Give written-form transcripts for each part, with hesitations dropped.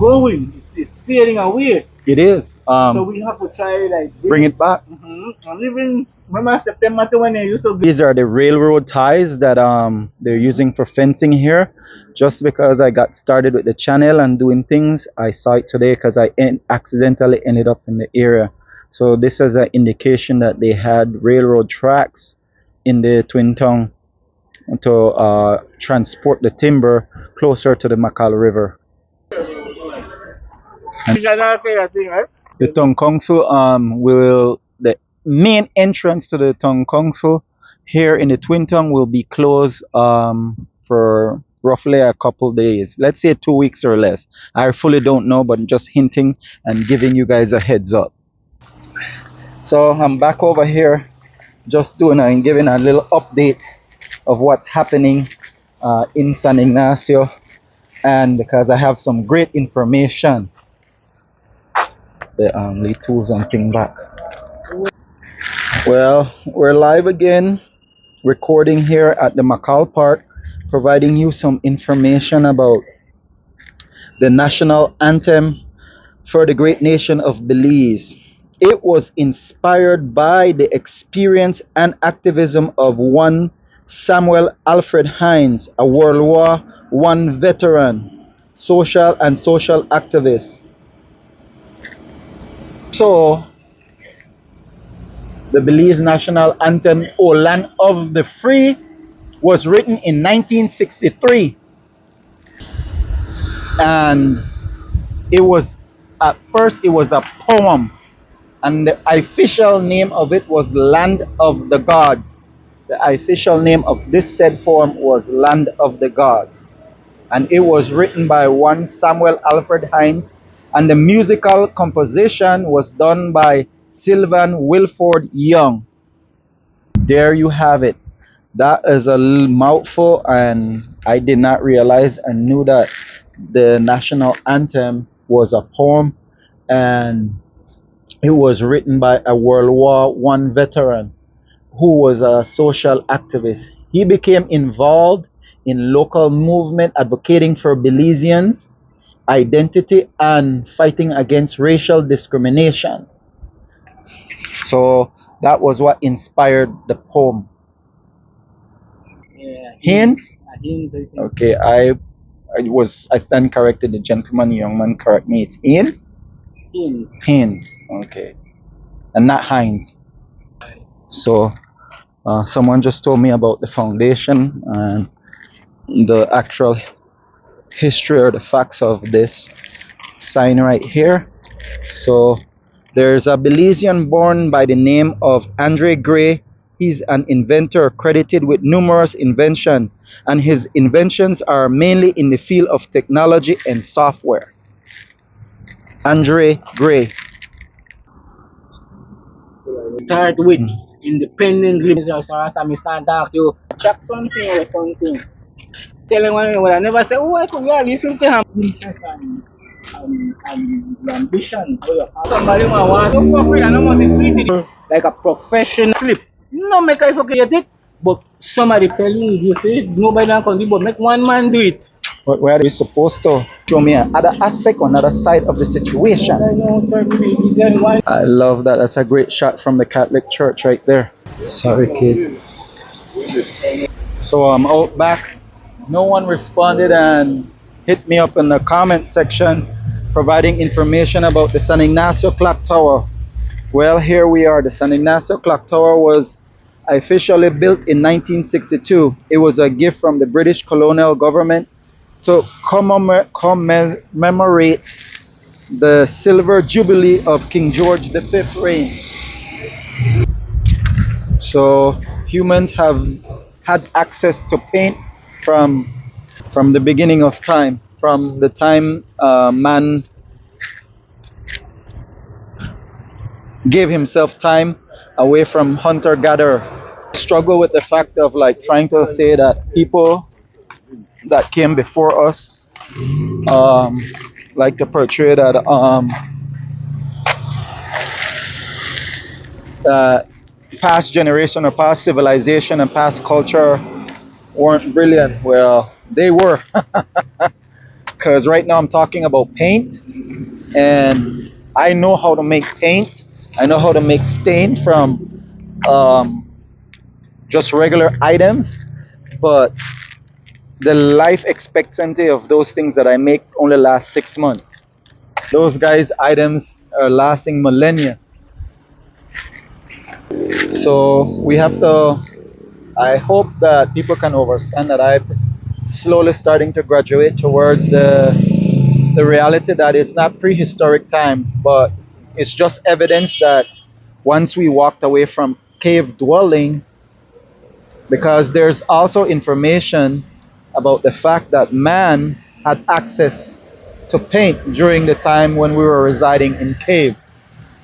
going. It's fading away. It is. So we have to try like Bring it back. And even remember September to when they used to be. These are the railroad ties that they're using for fencing here. Just because I got started with the channel and doing things, I saw it today because accidentally ended up in the area. So this is an indication that they had railroad tracks in the Twin Tongue to transport the timber closer to the Macal River. Right? The Tongue Council the main entrance to the Tongue Council here in the Twin Tongue will be closed for roughly a couple days. Let's say 2 weeks or less. I fully don't know, but just hinting and giving you guys a heads up. So I'm back over here just doing and giving a little update of what's happening in San Ignacio, and because I have some great information, the lead tools and thing back. Well, we're live again, recording here at the Macau Park, providing you some information about the national anthem for the great nation of Belize. It was inspired by the experience and activism of one Samuel Alfred Hines, a World War I veteran, social activist. So, the Belize national anthem, O Land of the Free, was written in 1963. And it was, at first, it was a poem. And the official name of it was Land of the Gods. The official name of this said poem was Land of the Gods. And it was written by one Samuel Alfred Hines. And the musical composition was done by Sylvan Wilford Young. There you have it. That is a little mouthful, and I did not realize and knew that the national anthem was a poem, and it was written by a World War I veteran who was a social activist. He became involved in local movement advocating for Belizeans' identity and fighting against racial discrimination. So that was what inspired the poem. Yeah. Hence, Hines, I think. okay, I stand corrected. The gentleman, young man, correct me. It's Hines. Hines. Hines, okay, and not Hines. So, someone just told me about the foundation and the actual history or the facts of this sign right here. So, there's a Belizean born by the name of Andre Gray. He's an inventor credited with numerous inventions, and his inventions are mainly in the field of technology and software. Andre Gray. Start with independently. So I start talk you check something or something. Tell him when I never say, oh, I could listen to him. And ambition. Somebody wants to fuck with and almost treat it like a professional slip. No make I forget it, but somebody telling you say nobody can do, but make one man do it. But where are we supposed to show me another aspect or another side of the situation? I love that. That's a great shot from the Catholic Church right there. Sorry, kid. So I'm out back. No one responded and hit me up in the comment section providing information about the San Ignacio Clock Tower. Well, here we are. The San Ignacio Clock Tower was officially built in 1962. It was a gift from the British colonial government to commemorate the silver jubilee of King George V's reign. So humans have had access to paint from the beginning of time, from the time man gave himself time away from hunter-gatherer. Struggle with the fact of like trying to say that people that came before us like to portray that past generation or past civilization and past culture weren't brilliant. Well, they were. because right now I'm talking about paint, and I know how to make paint. I know how to make stain from um, just regular items, but the life expectancy of those things that I make only lasts 6 months. Those guys' items are lasting millennia. So we have to. I hope that people can understand that I'm slowly starting to graduate towards the reality that it's not prehistoric time, but it's just evidence that once we walked away from cave dwelling, because there's also information about the fact that man had access to paint during the time when we were residing in caves.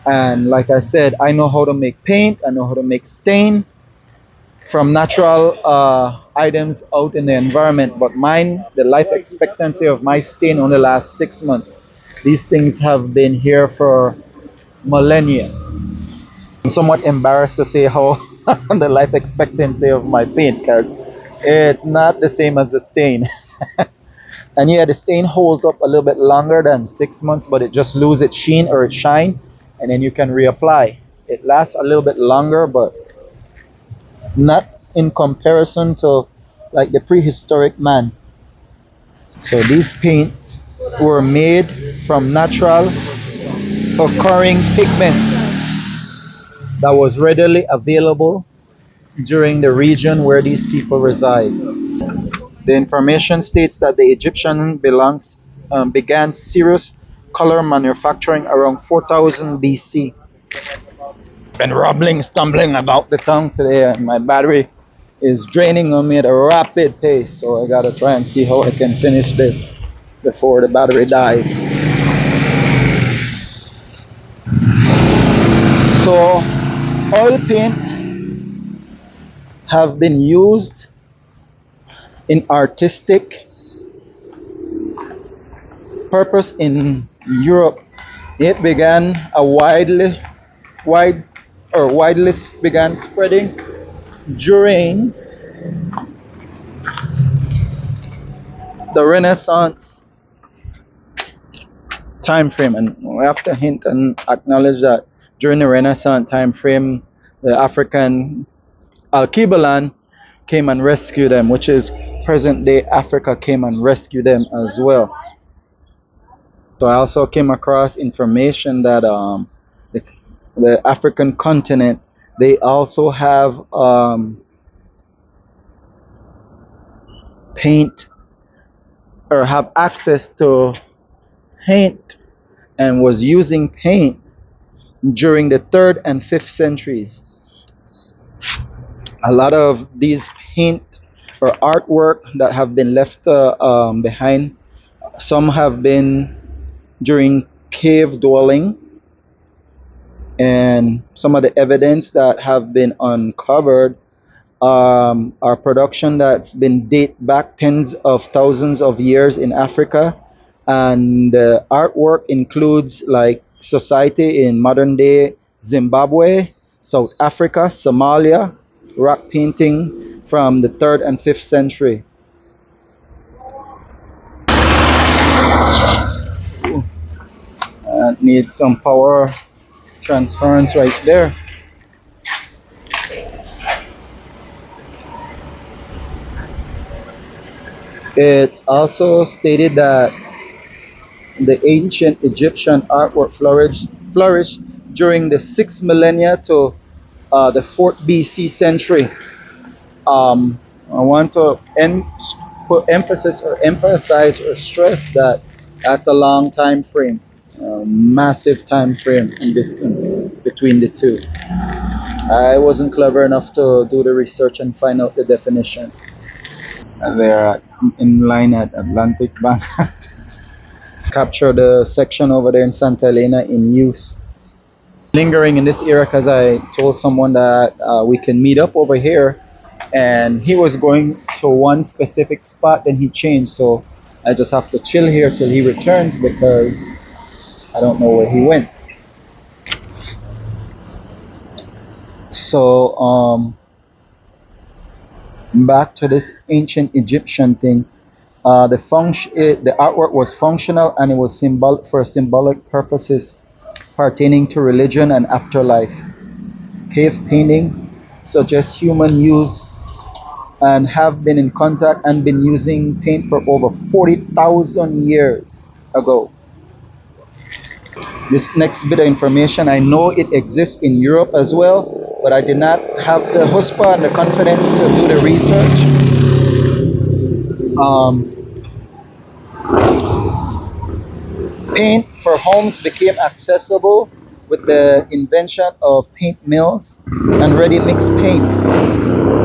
And like I said, I know how to make paint, I know how to make stain from natural items out in the environment, but mine, the life expectancy of my stain only lasts 6 months. These things have been here for millennia. I'm somewhat embarrassed to say how the life expectancy of my paint, because it's not the same as the stain. And yeah, the stain holds up a little bit longer than 6 months, but it just loses its sheen or its shine, and then you can reapply. It lasts a little bit longer, but not in comparison to like the prehistoric man. So these paints were made from natural occurring pigments that was readily available during the region where these people reside. The information states that the Egyptian began serious color manufacturing around 4000 BC. Been rumbling, stumbling about the tongue today, and my battery is draining on me at a rapid pace, so I gotta try and see how I can finish this before the battery dies. So, oil paint have been used in artistic purpose in Europe. It began a widely began spreading during the Renaissance time frame, and we have to hint and acknowledge that during the Renaissance time frame, the African Alkebalan came and rescued them, which is present day Africa came and rescued them as well. So I also came across information that the, the African continent, they also have paint or have access to paint and was using paint during the 3rd and 5th centuries. A lot of these paint or artwork that have been left behind, some have been during cave dwelling, and some of the evidence that have been uncovered are production that's been date back tens of thousands of years in Africa, and the artwork includes like society in modern day Zimbabwe, South Africa, Somalia, rock painting from the 3rd and 5th century. Needs some power transference right there. It's also stated that the ancient Egyptian artwork flourished during the 6th millennia to the 4th BC century. I want to put emphasis or emphasize or stress that that's a long time frame, massive time frame and distance between the two. I wasn't clever enough to do the research and find out the definition. And they're in line at Atlantic Bank. Capture the section over there in Santa Elena in use. Lingering in this area because I told someone that we can meet up over here, and he was going to one specific spot, then he changed, so I just have to chill here till he returns because I don't know where he went. So back to this ancient Egyptian thing. The artwork was functional and it was for symbolic purposes pertaining to religion and afterlife. Cave painting suggests human use and have been in contact and been using paint for over 40,000 years ago. This next bit of information, I know it exists in Europe as well, but I did not have the chutzpah and the confidence to do the research. Paint for homes became accessible with the invention of paint mills and ready mix paint.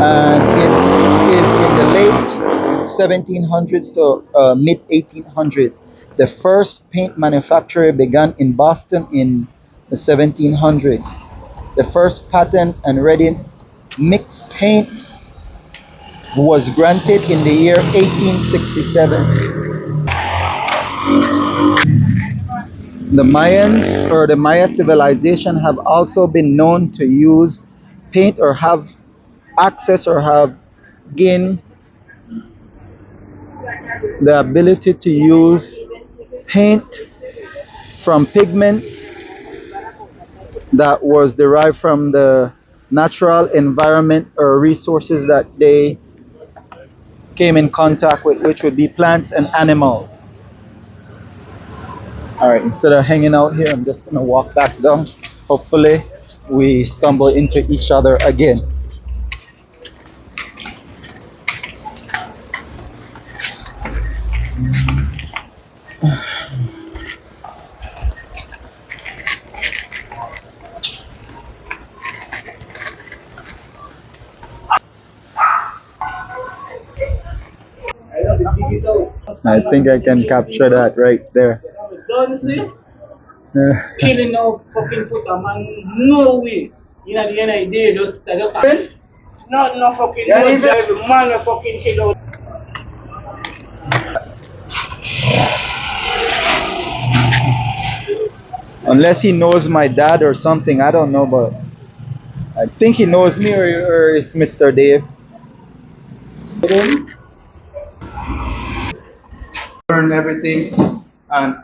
And it is in the late 1700s to mid 1800s. The first paint manufacturer began in Boston in the 1700s. The first patent and ready mix paint was granted in the year 1867. The Mayans or the Maya civilization have also been known to use paint or have access or have gained the ability to use paint from pigments that was derived from the natural environment or resources that they came in contact with, which would be plants and animals. All right, instead of hanging out here, I'm just gonna walk back down. Hopefully, we stumble into each other again. I think I can capture that right there. Don't see? Killing no fucking put a man, no way. You know, the end of the day, just happen. No fucking Yeah, no even- every man will fucking kill out. Unless he knows my dad or something, I don't know, but I think he knows me or it's Mr. Dave. Learn everything, and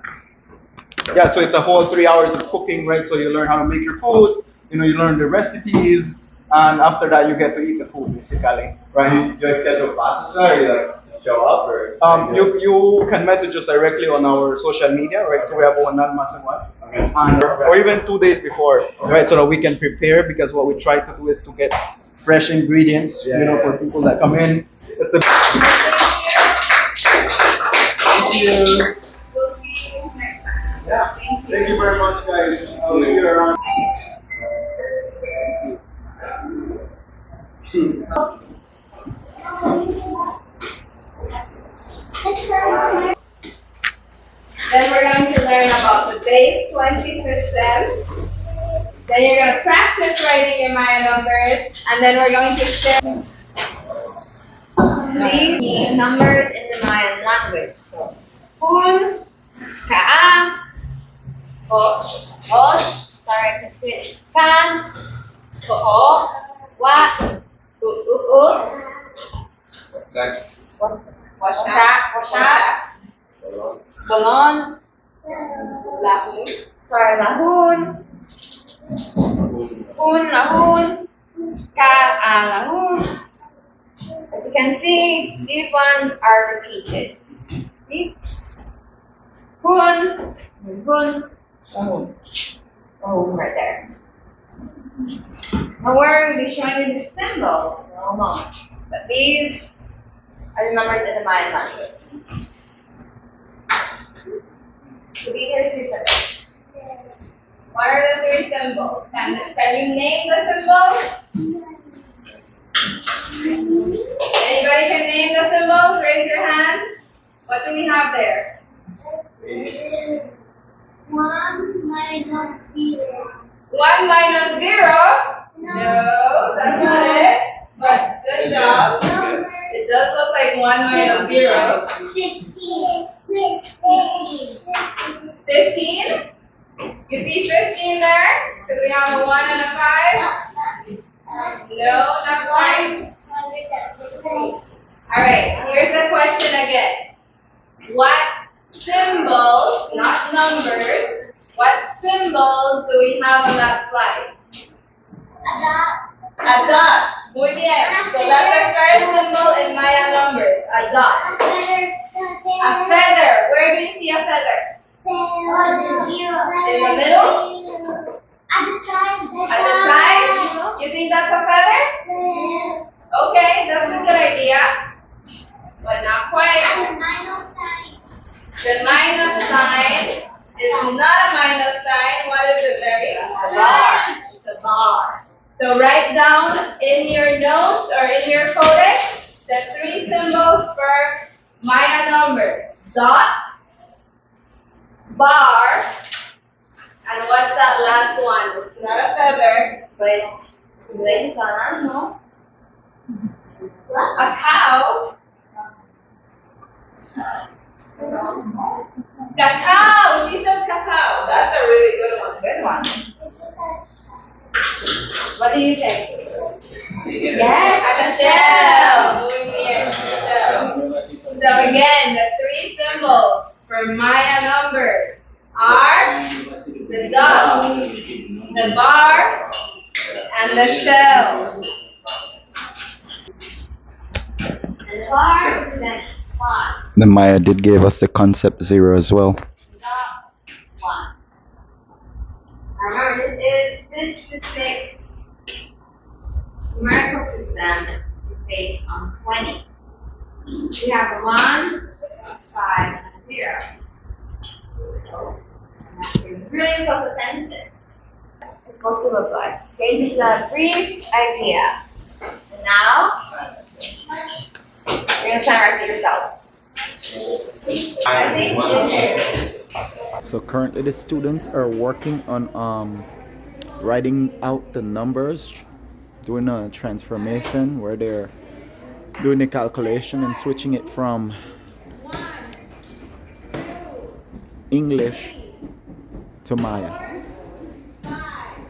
yeah, so it's a whole 3 hours of cooking, right? So you learn how to make your food, you learn the recipes, and after that you get to eat the food basically, right? Do you schedule classes or you like show up or? You can message us directly on our social media, right? So we have one massive one, Okay. and or even 2 days before, right? So that we can prepare, because what we try to do is to get fresh ingredients, for people that come in. It's a Thank you. We'll see you next time. Yeah. Thank you. Thank you very much, guys. I'll see you around. Then we're going to learn about the base 20 systems. Then you're going to practice writing your Maya numbers, and then we're going to share these numbers in the Mayan language. So, kun, kaa, osh, sorry, kan, koo, wa, Exactly. washa, balon, lahun, kun, lahun, lahun. As you can see, these ones are repeated. See? Kun, lahun, right there. Now we're going to be showing you the symbol in a moment. But these are the numbers in the Mayan language. So these are the three symbols. What are the three symbols? Can you name the symbols? Anybody can name the symbols? Raise your hand. What do we have there? 1 minus 0. 1 minus 0? No, that's not it. But good job. It does look like 1 minus 0. 15. 15? You see 15 there? Because we have a 1 and a 5? No, not quite. Alright, here's the question again. what symbols, not numbers, what symbols do we have on that slide? A dot. Muy bien. So that's the first symbol in Maya numbers. A dot. A feather. Where do you see a feather? In the middle? At the side? You think that's a feather? Okay, that's a good idea. But not quite. The minus sign is not a minus sign. What is it, Larry? A bar. It's a bar. So write down in your notes or in your codex the three symbols for Maya numbers. Dot, bar, and what's that last one? It's not a feather, but no. A cow. Cacao. She says cacao. That's a really good one. Good one. What do you think? Yeah, a shell. Muy bien, shell. So again, the three symbols for Maya numbers are the dot, the bar, and the shell. And bar, then one. The Maya did give us the concept 0 as well. Dot, one. Remember, this specific numerical system is based on 20. We have 1, 5, and 0. So, really close attention. It's supposed to look like. Okay, this is a brief idea. And now, you're going to try and write it yourself. I think it's So currently the students are working on writing out the numbers, doing a transformation where they're doing the calculation and switching it from English to Maya.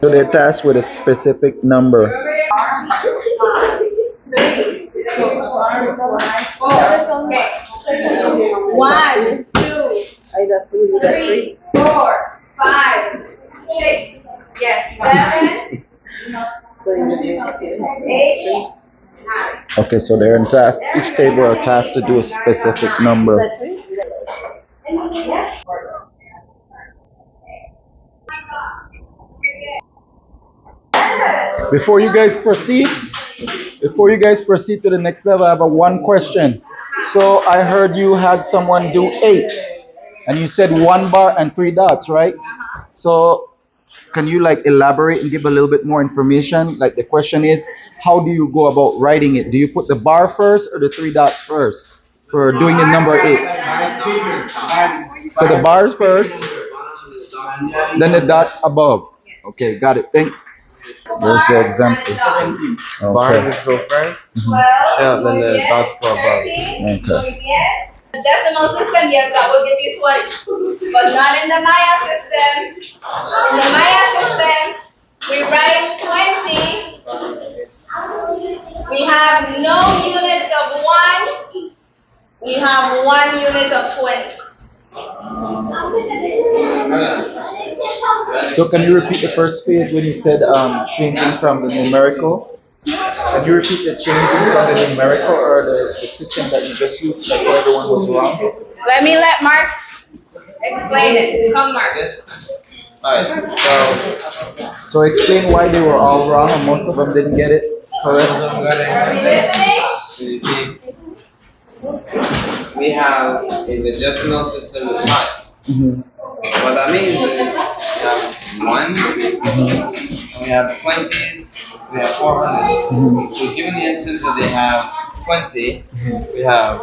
So they're tasked with a specific number. 3, 4, okay. 1, 2, 3, 4, 5, 6, yes, 7, 8, 9. Okay, so they're in task. Each table are tasked to do a specific number. Before you guys proceed to the next level, I have one question. So I heard you had someone do 8, and you said 1 bar and 3 dots, right? So can you like elaborate and give a little bit more information? Like the question is, how do you go about writing it? Do you put the bar first or the 3 dots first for doing the number 8? So the bars first, then the dots above. Okay, got it. Thanks. There's the example. Bars Okay. go first. 12, Shell, then the dots go above. 13, Okay. The decimal system, yes, that will give you 20. But not in the Maya system. In the Maya system, we write 20. We have no units of 1. We have 1 unit of 20. So can you repeat the first phase when you said changing from the numerical? Can you repeat the changing from the numerical or the system that you just used, like where everyone was wrong? Let Mark explain it. Come, Mark. Alright, So explain why they were all wrong and most of them didn't get it correct. Are we listening? so you see, we have in the decimal system with 5. Mm-hmm. What that means is we have 1, and we have 20s, we have 400s. So given the instance that they have 20, we have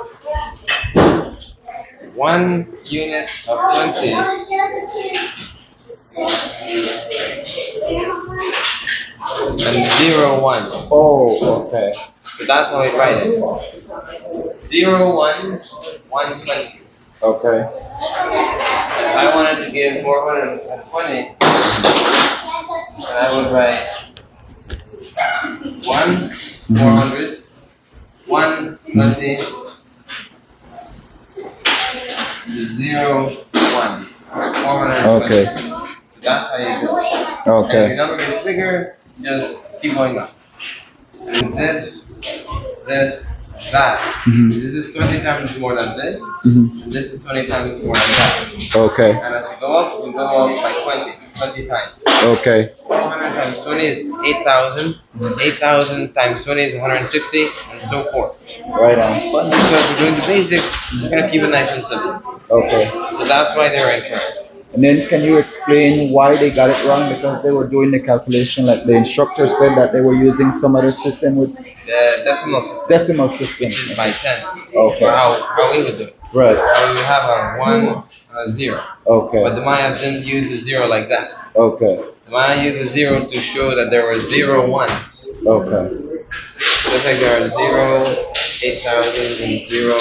1 unit of 20 and 0 ones. Oh, okay. So that's how we write it. 0 ones, 120. Okay. If I wanted to give 420, then I would write 1, 400, 120, the 0 ones. 420. Okay. So that's how you do it. And if Okay. your number gets bigger, just keep going up. And this, that. Mhm. This is 20 times more than this, Mhm. and this is 20 times more than that. Okay. And as we go up by 20 times. Okay. 400 times 20 is 8,000. 8,000 times 20 is 160, and so forth. Right on. But because we're doing the basics, we're gonna keep it nice and simple. Okay. So that's why they're incorrect. And then can you explain why they got it wrong? Because they were doing the calculation, like the instructor said that they were using some other system with The decimal system, decimal system. which is by 10. Okay. Or how we would do it. Right. So we would have a 1, a 0. Okay. But the Maya didn't use the 0 like that. Okay. The Maya used the 0 to show that there were 0 ones. Okay. Just like there are 0, 8,000, and 0,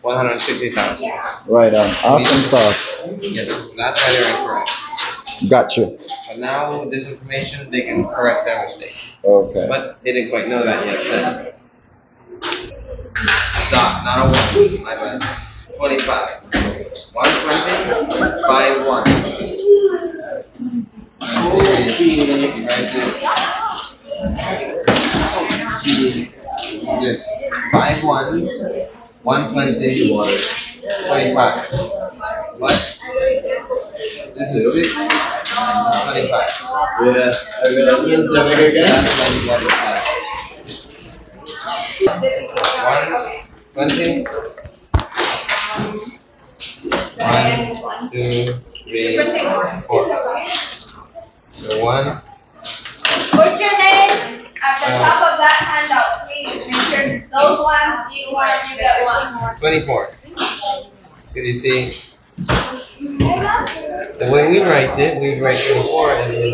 160,000. Right on. Awesome sauce. Yes, that's why they're incorrect. Gotcha. But now with this information, they can correct their mistakes. Okay. But they didn't quite know that yet then. Dot, not a 1. My bad. 25. 120, 5 ones. So you write it. Yes. 5 ones, 120, 25. But this is 6, this is 25. Yeah. I will jump again. That's why you got it back. 120. 1, 2, 3, 4. So 1. Put your name at the top of that handout, please. Make sure those ones, you want you get one. 24. Can you see? The way we write it, we write 24 as in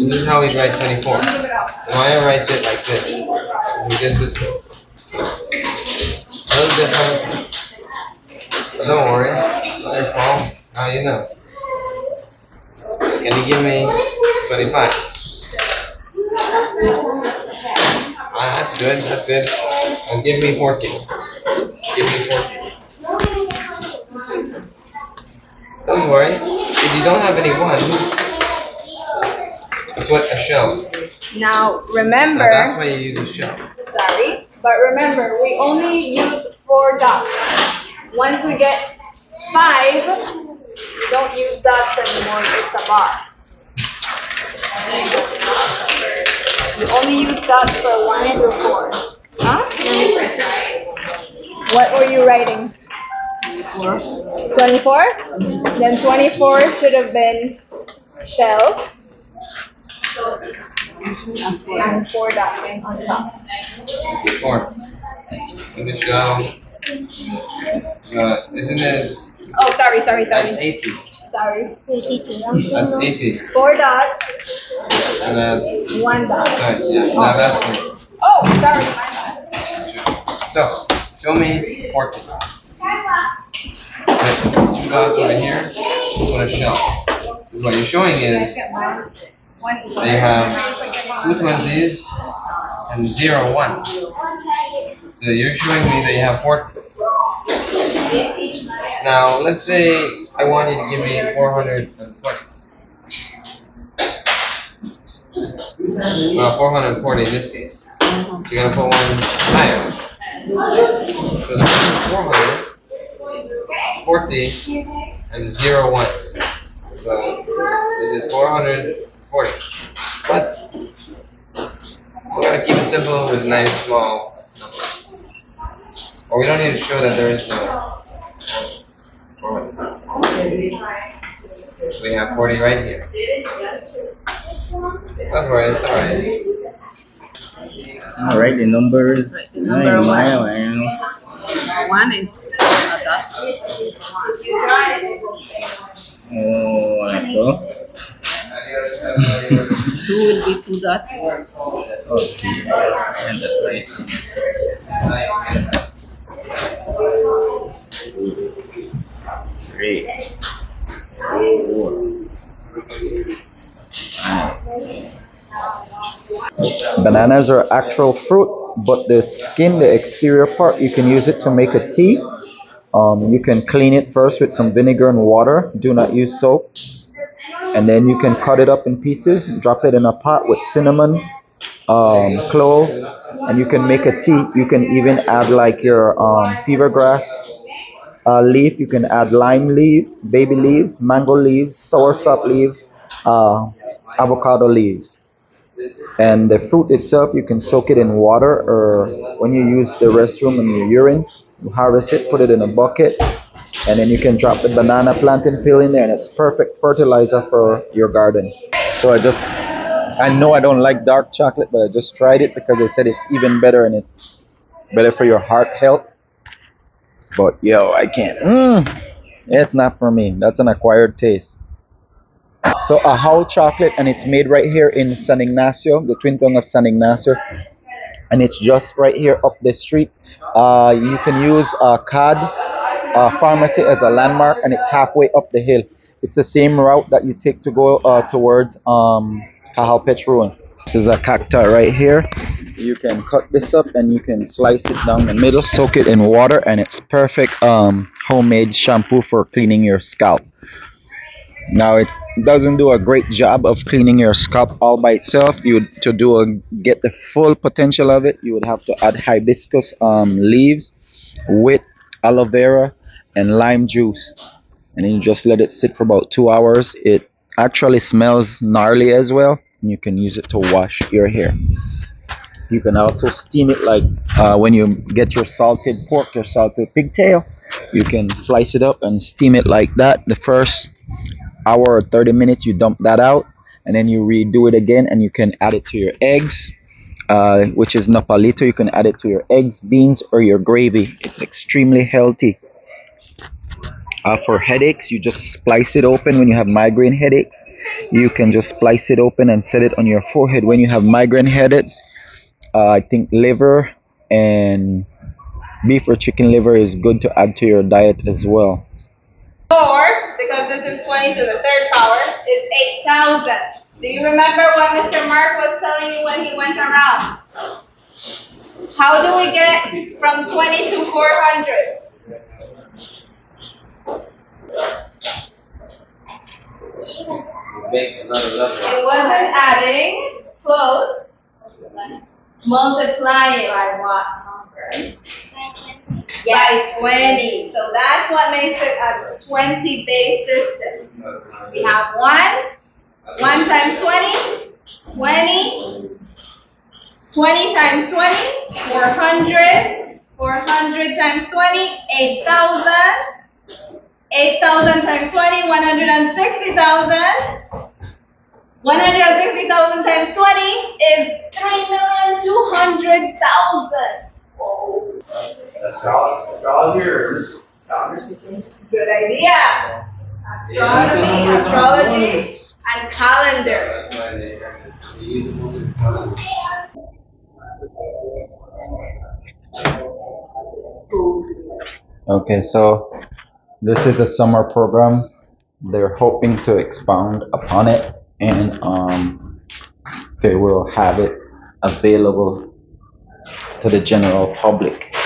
this is how we write 24. The Maya write it like this. With this system. A little different. But don't worry. It's not your fault. Now you know. So can you give me 25? That's good. That's good. And give me 14. Give me 14. Don't worry. If you don't have any ones, put a shell. Now Now remember, that's why you use a shell. sorry, but remember, we only use 4 dots. Once we get 5, we don't use dots anymore, it's a bar. We only use dots for 1 through 4. Huh? What were you writing? 24? Then 24 should have been shell. And 4 dots on top. 4. And the shell. Isn't this? Oh, sorry. That's 80. Sorry. That's 80. 4 dots, And then. 1 dot. Right, yeah. Now that's good. Oh, sorry, my bad. So, show me 14. Put 2 dots over here. Put a shell. Because what you're showing is they have 2 20s and 0 ones. So you're showing me that you have 14. Now, let's say I want you to give me 420. 440 in this case. So you're gonna put one higher. So this is 440 and 0 ones. So this is 440. But we're gonna keep it simple with nice small numbers. Or we don't need to show that there is no 400. So we have 40 right here. Don't worry, it's alright. Alright, the numbers. Number Nine. 1 is a dot. Oh, I saw. 2 will be 2 dots. Okay. And that's right. Three. 4. Bananas are actual fruit. but the skin, the exterior part, you can use it to make a tea. You can clean it first with some vinegar and water. Do not use soap. And then you can cut it up in pieces, drop it in a pot with cinnamon, clove, and you can make a tea. You can even add like your fever grass leaf. You can add lime leaves, baby leaves, mango leaves, soursop leaf, uh, avocado leaves. And the fruit itself, you can soak it in water, or when you use the restroom and your urine, you harvest it, put it in a bucket, and then you can drop the banana plantain peel in there, and it's perfect fertilizer for your garden. So I know I don't like dark chocolate, but I just tried it because they said it's even better and it's better for your heart health. But yo, I can't. It's not for me. That's an acquired taste. So a whole chocolate, and it's made right here in San Ignacio, the twin town of San Ignacio, and it's just right here up the street. You can use CAD pharmacy as a landmark, and it's halfway up the hill. It's the same route that you take to go towards Cajalpech Ruin. This is a cacti right here. You can cut this up and you can slice it down the middle, soak it in water, and it's perfect homemade shampoo for cleaning your scalp. Now it doesn't do a great job of cleaning your scalp all by itself. You to do get the full potential of it, you would have to add hibiscus leaves with aloe vera and lime juice, and then you just let it sit for about 2 hours. It actually smells gnarly as well, and you can use it to wash your hair. You can also steam it like when you get your salted pork, your salted pigtail. You can slice it up and steam it like that. The first hour or 30 minutes, you dump that out, and then you redo it again, and you can add it to your eggs, which is nopalito. You can add it to your eggs, beans, or your gravy. It's extremely healthy. For headaches, you just splice it open when you have migraine headaches. You can just splice it open and set it on your forehead when you have migraine headaches. I think liver and beef or chicken liver is good to add to your diet as well. Four, because this is 20 to the third power, is 8,000. Do you remember what Mr. Mark was telling you when he went around? How do we get from 20 to 400? It wasn't adding, close, multiplying by what number? By 20. So that's what makes it a 20 base system. We have 1 times 20, 20, 20 times 20, 400, 400 times 20, 8,000, 8,000 times 20, 160,000. 160,000 times 20 is 3,200,000. Whoa. Astrology systems? Good idea. Astronomy, astrology, and calendar. That's why they use multiple. Okay, so this is a summer program. They're hoping to expound upon it, and they will have it available to the general public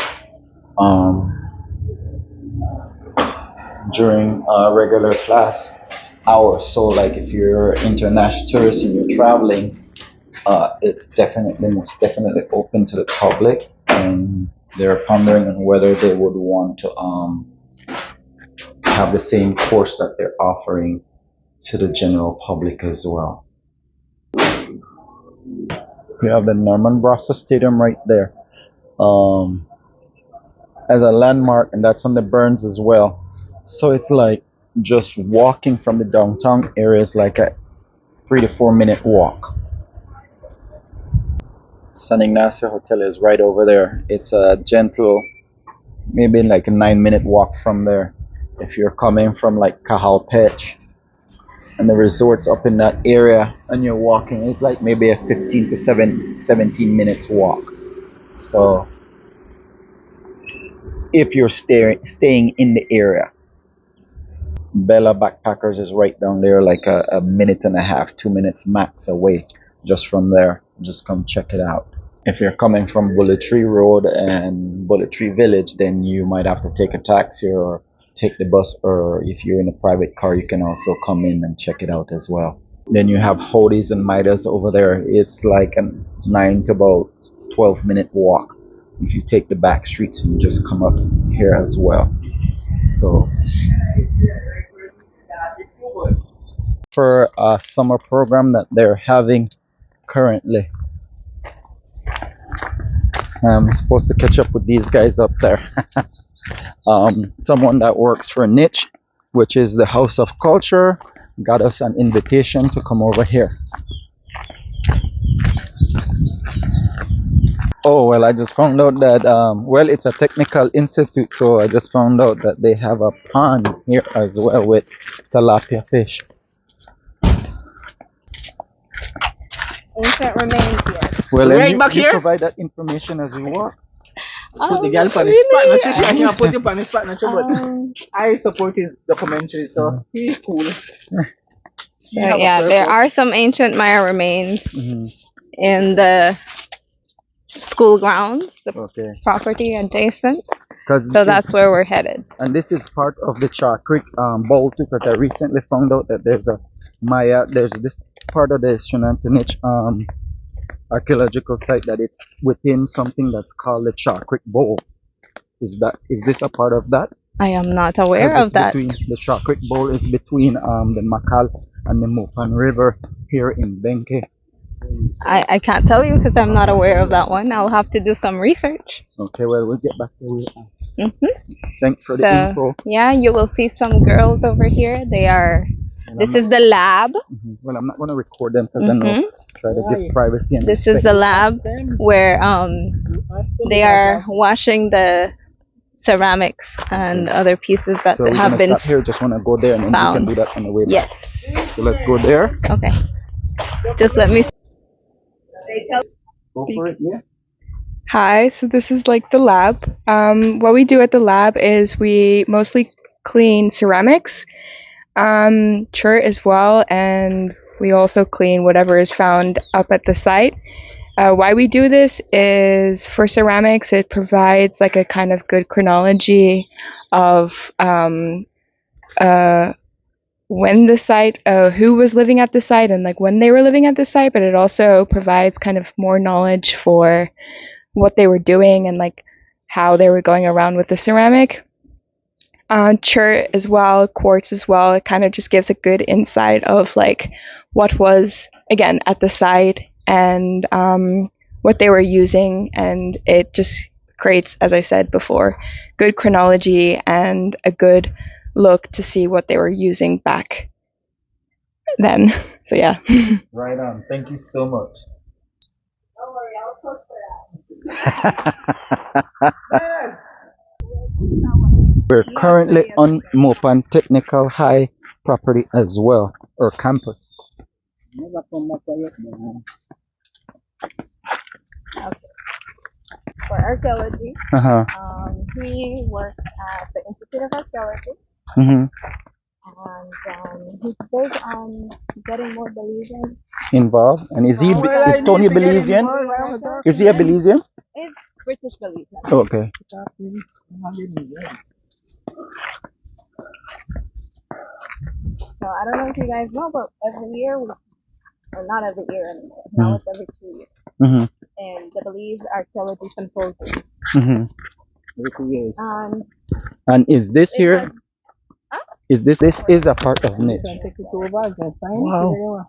during regular class hours. So, like if you're international tourist and you're traveling, it's definitely, most definitely open to the public, and they're pondering on whether they would want to have the same course that they're offering to the general public as well. We have the Norman Brossa Stadium right there as a landmark, and that's on the Burns as well. So it's like just walking from the downtown area is like a 3 to 4 minute walk. San Ignacio Hotel is right over there. It's a gentle, maybe like a 9 minute walk from there. If you're coming from like Cajalpech and the resorts up in that area and you're walking, it's like maybe a 15 to 17 minutes walk. So if you're staying in the area, Bella Backpackers is right down there, like a minute and a half, 2 minutes max away just from there. Just come check it out. If you're coming from Bullet Tree Road and Bullet Tree Village, then you might have to take a taxi or take the bus, or if you're in a private car, you can also come in and check it out as well. Then you have Hody's and Midas over there. It's like a 9 to about 12-minute walk. If you take the back streets and just come up here as well. So for a summer program that they're having currently, I'm supposed to catch up with these guys up there. Someone that works for Niche, which is the House of Culture, got us an invitation to come over here. Oh, well, I just found out that, well, it's a technical institute, so I just found out that they have a pond here as well with tilapia fish. Ancient remains here. Well, Right you, back you here? provide that information as you walk. Put the girl on the spot. Not sure I can put you on the spot. Not sure, but I support his documentary, so he's cool. So yeah, there are some ancient Maya remains Hmm. in the school grounds, the Okay. property adjacent. 'Cause So that's where we're headed. and this is part of the Chaw Creek bowl too, because I recently found out that there's a Maya, there's this part of the Shenantonich archaeological site that it's within something that's called the Chaw Creek Bowl. Is this a part of that? I am not 'Cause aware of it's that. between the Chaw Creek Bowl is between the Makal and the Mopan River here in Benke. I can't tell you because I'm not aware of that one. I'll have to do some research. Okay, well we'll get back to you. Hmm Thanks for the So info. yeah, you will see some girls over here. They are. This is the lab. Well, I'm not gonna record them because I know try to give privacy and This is the lab where they are washing the ceramics and other pieces that So we're have gonna been stop here. Just wanna go there and then we can found. do that on the way back. Yes. So let's go there. Okay. Just let me. Go for it. Yeah. Hi, so this is like the lab. What we do at the lab is we mostly clean ceramics, chert as well, and we also clean whatever is found up at the site. Why we do this is for ceramics, it provides like a kind of good chronology of when the site, who was living at the site, and like when they were living at the site, but it also provides kind of more knowledge for what they were doing and like how they were going around with the ceramic. Chert as well, quartz as well, it kind of just gives a good insight of like what was again at the site and what they were using, and it just creates, as I said before, good chronology and a good look to see what they were using back then. So yeah. Right on. Thank you so much. Don't worry, I'll post for that. We're currently on Mopan Technical High property as well, or campus. For archaeology, Uh-huh. he works at the Institute of Archaeology, Mm-hmm. and he's big on getting more Belizeans. Involved. And is Tony Belizean? Is he a Belizean? It's British Belizean. Okay. So I don't know if you guys know, but every year, or not every year anymore, now it's every 2 years. Mm-hmm. And the Belize Archaeology Symposium. Mm-hmm. And is this here? Is this is a part of niche? Wow.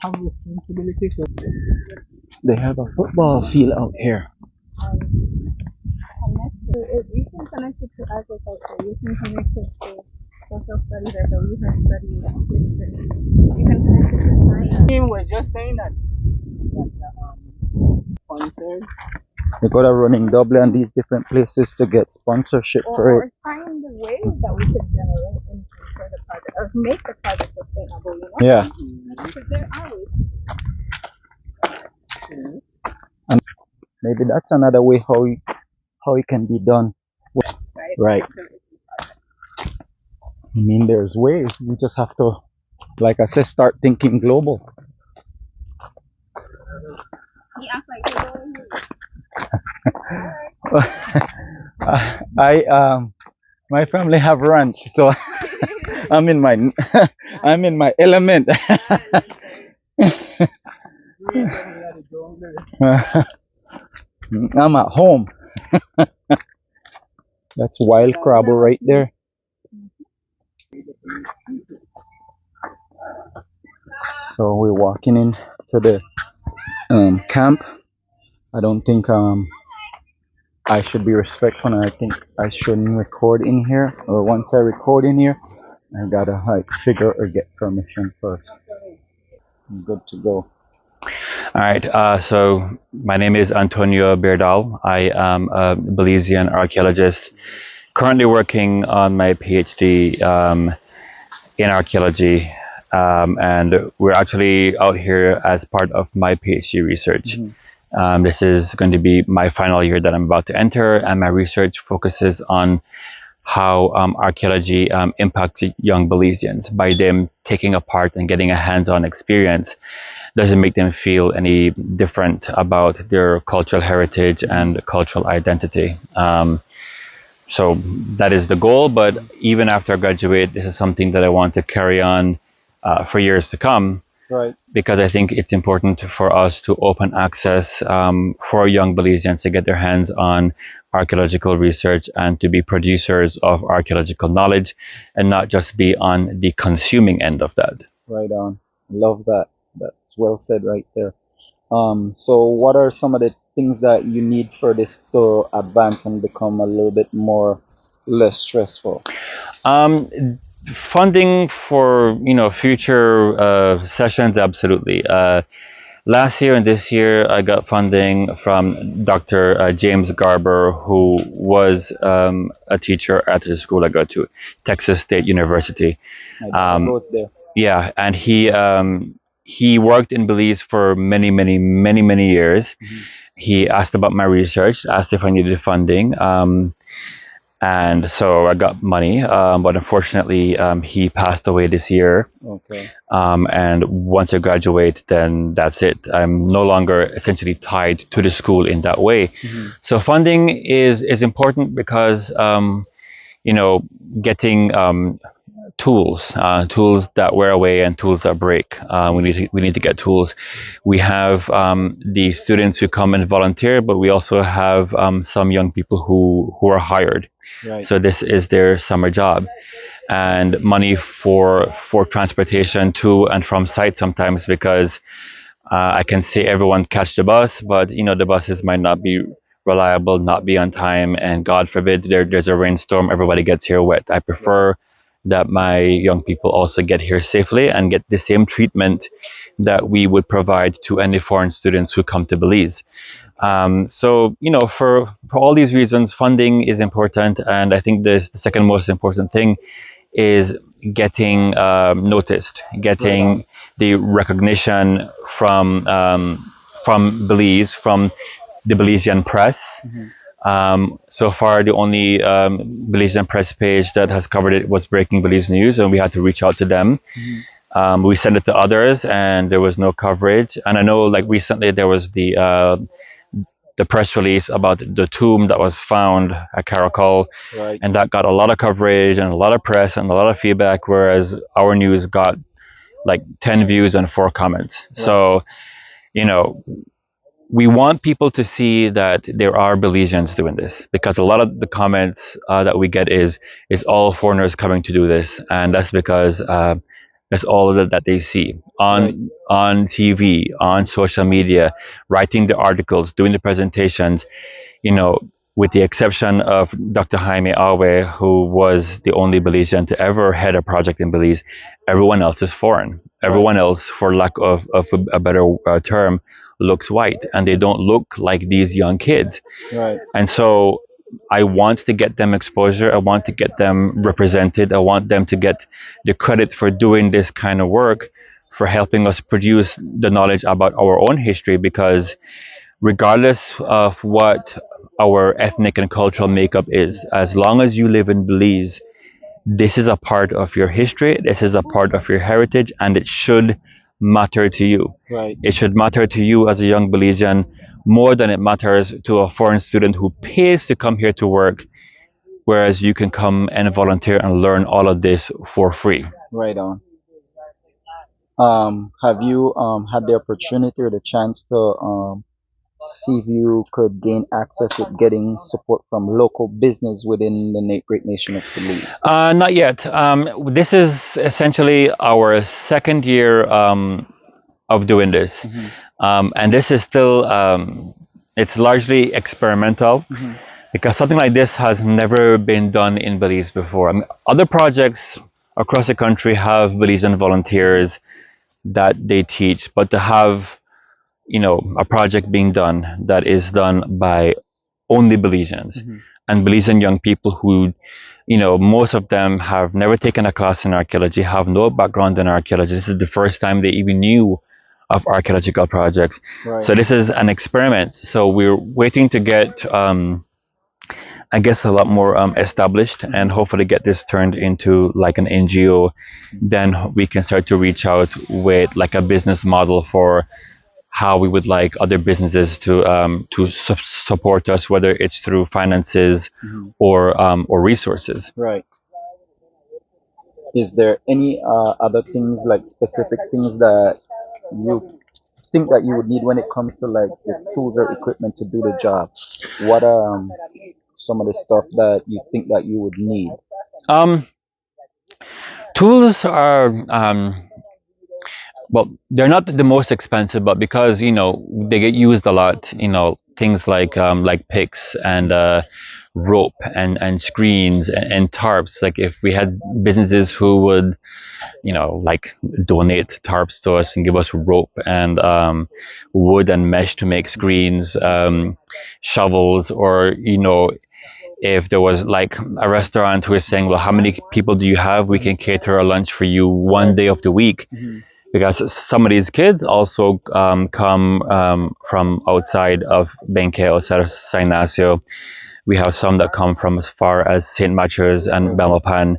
They have a football field out here. You can connect it to agriculture. You can connect it to social studies or Belizean studies. You can connect it to science. We're just saying that sponsors. We gotta running double on these different places to get sponsorship for Or it. find the ways that we could generate income for the project or make the project sustainable, you know? Yeah. Because there are ways. And maybe that's another way how it can be done. Right. I mean, there's ways. We just have to, like I said, start thinking global. He acts like he's going I my family have ranch, so I'm in my I'm in my element. I'm at home. That's wild crab right there. So we're walking into the camp. I don't think I should be respectful, and I think I shouldn't record in here. Or once I record in here, I gotta like figure or get permission first. I'm good to go. All right, so my name is Antonio Berdal. I am a Belizean archaeologist, currently working on my PhD in archaeology, and we're actually out here as part of my PhD research. This is going to be my final year that I'm about to enter, and my research focuses on how archaeology impacts young Belizeans by them taking a part and getting a hands-on experience doesn't make them feel any different about their cultural heritage and cultural identity. So that is the goal. But even after I graduate, this is something that I want to carry on for years to come. Right. Because I think it's important for us to open access for young Belizeans to get their hands on archaeological research and to be producers of archaeological knowledge and not just be on the consuming end of that. Right on. Love that. That's well said right there. So what are some of the things that you need for this to advance and become a little bit more less stressful? Funding for future sessions, absolutely. Last year and this year, I got funding from Dr. James Garber, who was a teacher at the school I go to, Texas State University. My daughter goes there. Yeah, and he worked in Belize for many, many, many, many years. He asked about my research, asked if I needed funding. And so I got money, but unfortunately, he passed away this year. Okay. And once I graduate, then that's it. I'm no longer essentially tied to the school in that way. So funding is important because getting tools that wear away and tools that break. We need to get tools. We have the students who come and volunteer, but we also have some young people who are hired. Right. So this is their summer job, and money for transportation to and from site sometimes, because I can see everyone catch the bus, but the buses might not be reliable, not be on time, and God forbid there's a rainstorm, everybody gets here wet. I prefer that my young people also get here safely and get the same treatment that we would provide to any foreign students who come to Belize. So for all these reasons, funding is important, and I think the second most important thing is getting noticed, getting the recognition from Belize, from the Belizean press. So far, the only Belizean press page that has covered it was Breaking Belize News, and we had to reach out to them. We sent it to others, and there was no coverage. And I know, like recently, there was the press release about the tomb that was found at Caracol, Right. and that got a lot of coverage and a lot of press and a lot of feedback, whereas our news got like 10 views and 4 comments. So, we want people to see that there are Belizeans doing this, because a lot of the comments that we get is all foreigners coming to do this, and that's because that's all that they see on TV, on social media, writing the articles, doing the presentations. With the exception of Dr. Jaime Awe, who was the only Belizean to ever head a project in Belize, everyone else is foreign. Everyone else, for lack of a better term, looks white, and they don't look like these young kids. Right. And so I want to get them exposure. I want to get them represented. I want them to get the credit for doing this kind of work, for helping us produce the knowledge about our own history, because regardless of what our ethnic and cultural makeup is, as long as you live in Belize, this is a part of your history, this is a part of your heritage, and it should matter to you. Right. It should matter to you as a young Belizean, more than it matters to a foreign student who pays to come here to work, whereas you can come and volunteer and learn all of this for free. Right on. Have you had the opportunity or the chance to see if you could gain access with getting support from local business within the great nation of Belize? Not yet. This is essentially our second year of doing this, and this is still it's largely experimental because something like this has never been done in Belize before. I mean, other projects across the country have Belizean volunteers that they teach, but to have a project being done that is done by only Belizeans and Belizean young people who, most of them have never taken a class in archaeology, have no background in archaeology. This is the first time they even knew of archaeological projects. Right. So this is an experiment. So we're waiting to get, I guess, a lot more established and hopefully get this turned into like an NGO. Then we can start to reach out with like a business model for how we would like other businesses to support us, whether it's through finances or resources. Right. Is there any other things, like specific things that you think that you would need when it comes to like the tools or equipment to do the job? What some of the stuff that you think that you would need? Tools are well, they're not the most expensive, but because they get used a lot, things like picks and rope and screens and tarps. Like if we had businesses who would like donate tarps to us and give us rope and wood and mesh to make screens, shovels, or if there was like a restaurant who is saying, well, how many people do you have? We can cater a lunch for you one day of the week. Because some of these kids also come from outside of Benque, outside of San Ignacio. We have some that come from as far as St. Matthews and Belmopan,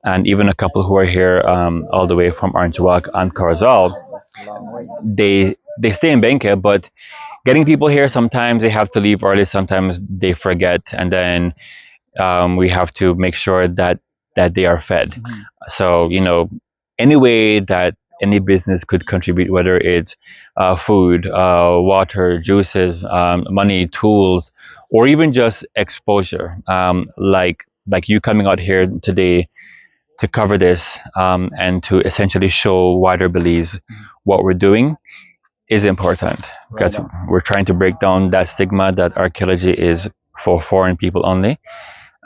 and even a couple who are here all the way from Orange Walk and Corozal. They stay in Benque, but getting people here, sometimes they have to leave early, sometimes they forget, and then we have to make sure that they are fed. So any way that any business could contribute, whether it's food, water, juices, money, tools, or even just exposure, like you coming out here today to cover this and to essentially show wider Belize what we're doing is important, because we're trying to break down that stigma that archaeology is for foreign people only.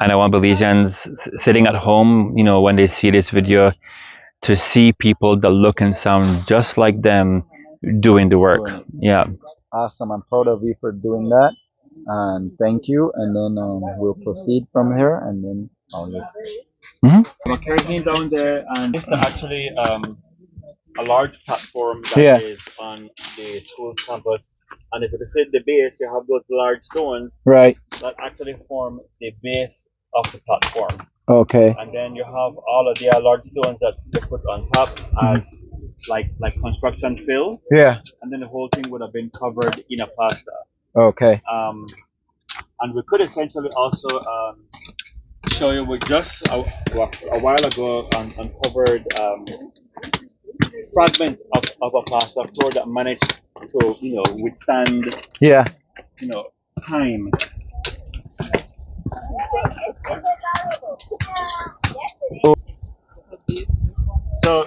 And I want Belizeans sitting at home, when they see this video, to see people that look and sound just like them doing the work. Yeah. Awesome. I'm proud of you for doing that. And thank you. And then we'll proceed from here. And then I'll just. I'm carrying down there, and this is actually a large platform that is on the school campus. And if you can see the base, you have those large stones that actually form the base of the platform. Okay. And then you have all of the large stones that you put on top as like construction fill. Yeah. And then the whole thing would have been covered in a plaster. Okay. And we could essentially also show you, we just a while ago uncovered fragment of a plaster floor that managed to withstand time. So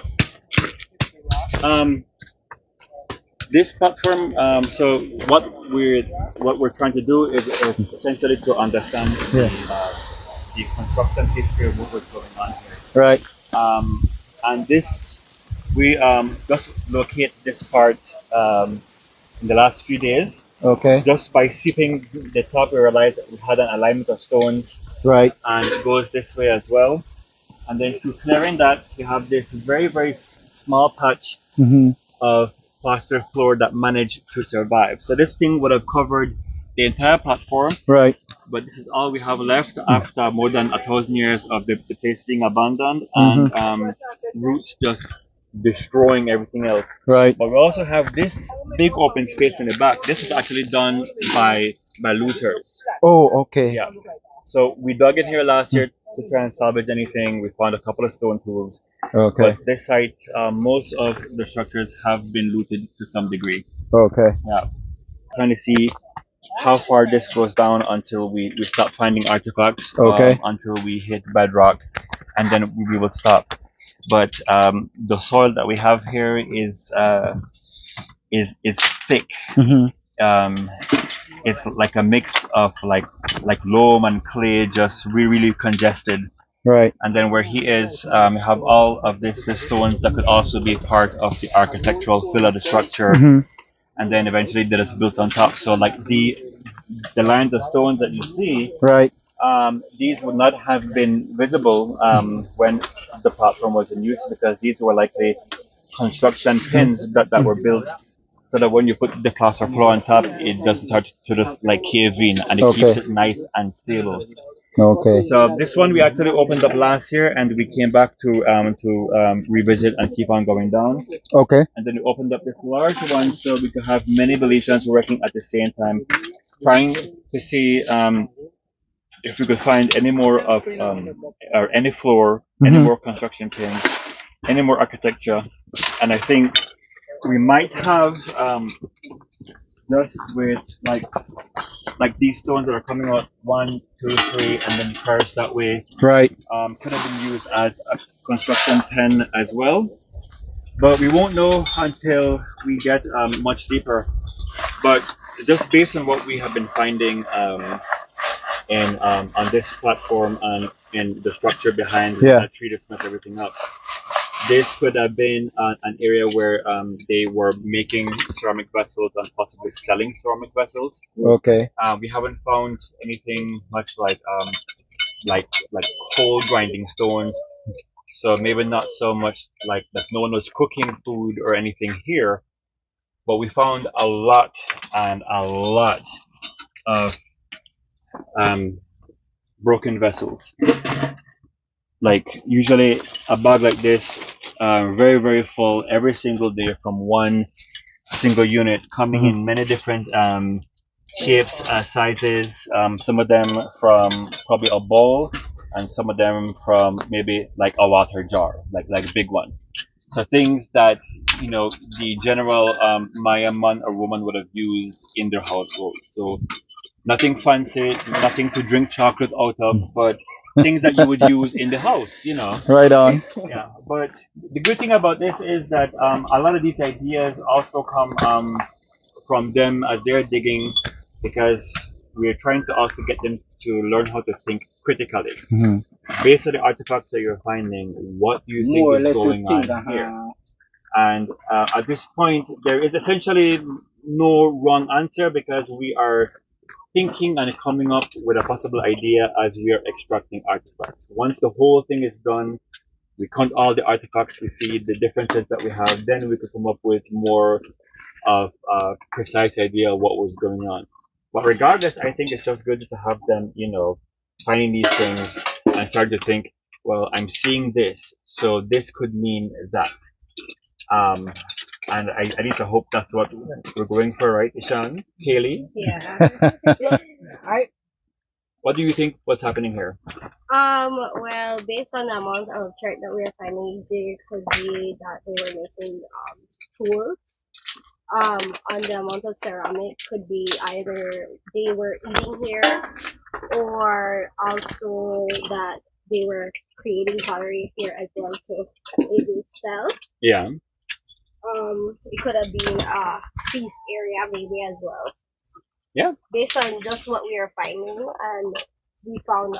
this platform, so what we're trying to do is essentially to understand the construction history of what was going on here. Right. And this, we just locate this part in the last few days. Okay. Just by sweeping the top, we realized that we had an alignment of stones. Right. And it goes this way as well. And then through clearing that, you have this very, very small patch of plaster floor that managed to survive. So this thing would have covered the entire platform. Right. But this is all we have left after more than 1,000 years of the place being abandoned and roots just destroying everything else. Right. But we also have this big open space in the back. This was actually done by looters. Oh, okay. Yeah. So we dug in here last year to try and salvage anything. We found a couple of stone tools. Okay. But this site, most of the structures have been looted to some degree. Okay. Yeah. Trying to see how far this goes down until we stop finding artifacts. Okay. Until we hit bedrock, and then we will stop. But the soil that we have here is thick. Mhm. Um, it's like a mix of like loam and clay, just really congested. Right. And then where he is, you have all of the stones that could also be part of the architectural fill of the structure. Mhm. And then eventually that is built on top. So like the lines of stones that you see, Right. these would not have been visible when the platform was in use, because these were like the construction pins that were built so that when you put the plaster floor on top, it doesn't start to just like cave in, and it Okay. keeps it nice and stable. Okay. So this one we actually opened up last year, and we came back to revisit and keep on going down. Okay. And then we opened up this large one so we could have many Belizeans working at the same time, trying to see if we could find any more of or any floor, any more construction pins, any more architecture. And I think we might have just with like these stones that are coming out 1, 2, 3, and then curves that way. Right. Could have been used as a construction pen as well, but we won't know until we get much deeper. But just based on what we have been finding in on this platform and in the structure behind that tree to smith everything up, this could have been an area where they were making ceramic vessels and possibly selling ceramic vessels. Okay. We haven't found anything much like coal grinding stones, so maybe not so much like that. No one was cooking food or anything here, but we found a lot and a lot of broken vessels. Like usually a bag like this, very full every single day from one single unit, coming in many different shapes, sizes. Some of them from probably a bowl, and some of them from maybe like a water jar, like a big one. So things that the general Mayan man or woman would have used in their household. So nothing fancy, nothing to drink chocolate out of, but things that you would use in the house. Right on. Yeah, but the good thing about this is that a lot of these ideas also come from them as they're digging, because we're trying to also get them to learn how to think critically. Mhm. Based on the artifacts that you're finding, what do you More or think is less you going think, on here? And at this point, there is essentially no wrong answer, because we are thinking and coming up with a possible idea as we are extracting artifacts. Once the whole thing is done, we count all the artifacts, we see the differences that we have, then we could come up with more of a precise idea of what was going on. But regardless, I think it's just good to have them, finding these things and start to think, well, I'm seeing this, so this could mean that. And I at least I hope that's what we're going for, right, Ishan? Kaylee? Yeah. What do you think what's happening here? Well, based on the amount of chart that we're finding, there could be that they were making tools. On the amount of ceramic could be either they were eating here, or also that they were creating pottery here as well to maybe sell. Yeah. It could have been a feast area maybe as well. Yeah. Based on just what we are finding, and we found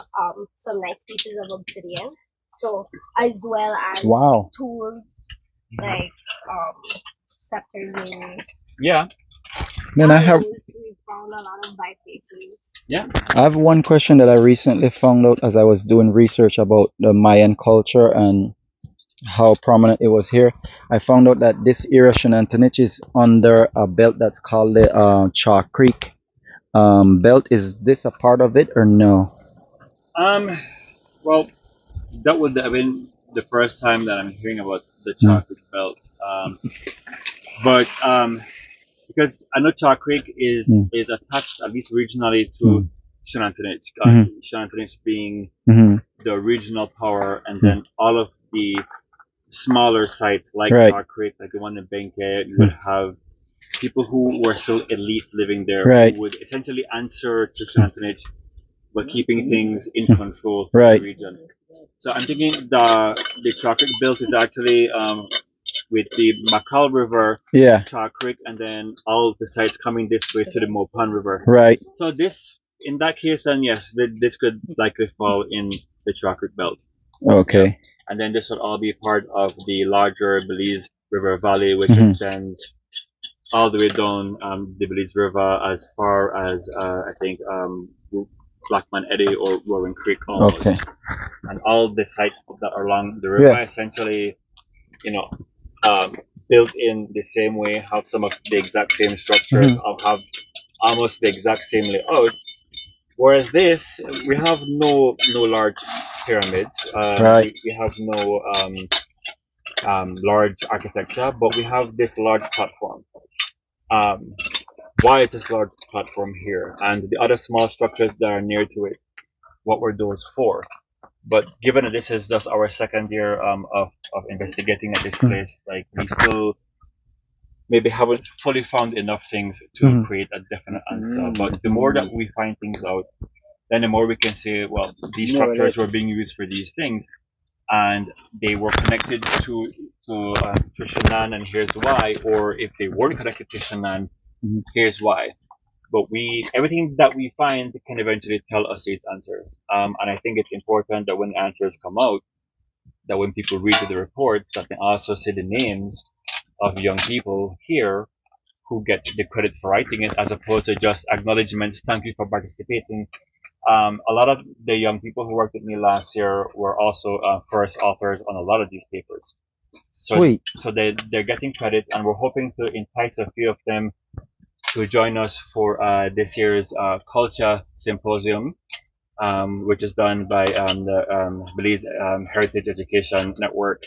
some nice pieces of obsidian. So as well as Wow. tools like scepter ring. Yeah. Then I have We found a lot of bifaces. Yeah. I have one question that I recently found out as I was doing research about the Mayan culture and how prominent it was here. I found out that this area Shenantonich is under a belt that's called the Chalk Creek belt. Is this a part of it or no? Well, that would have been the first time that I'm hearing about the chocolate belt. But because I know Chalk Creek is attached at least regionally to Shenantonich. Shenantonich being the regional power, and then all of the smaller sites like Chalk Creek, like the one in Benke, you would have people who were still elite living there who would essentially answer to Shenantonich, but keeping things in control for the region. So I'm thinking the chocolate belt is actually with the Macau River, Chalk Creek, and then all the sites coming this way to the Mopan River. Right. So this, in that case, then yes, this could likely fall in the chocolate belt. Okay. And then this would all be part of the larger Belize River Valley, which extends all the way down the Belize River as far as I think Blackman Eddy or Roaring Creek almost. Okay. And all the sites that are along the river essentially, built in the same way, have some of the exact same structures, have almost the exact same layout. Whereas this, we have no large pyramids. We have no large architecture, but we have this large platform. Why is this large platform here? And the other small structures that are near to it, what were those for? But given that this is just our second year of investigating at this place, like we still maybe haven't fully found enough things to create a definite answer. But the more that we find things out, then the more we can say, well, these structures were being used for these things, and they were connected to Shannon, and here's why. Or if they weren't connected to Shannon, here's why. But everything that we find can eventually tell us these answers. And I think it's important that when answers come out, that when people read the reports, that they also say the names of young people here who get the credit for writing it, as opposed to just acknowledgements. Thank you for participating. A lot of the young people who worked with me last year were also first authors on a lot of these papers. So, Sweet. So they're getting credit, and we're hoping to entice a few of them to join us for this year's Culture Symposium, which is done by the Belize Heritage Education Network.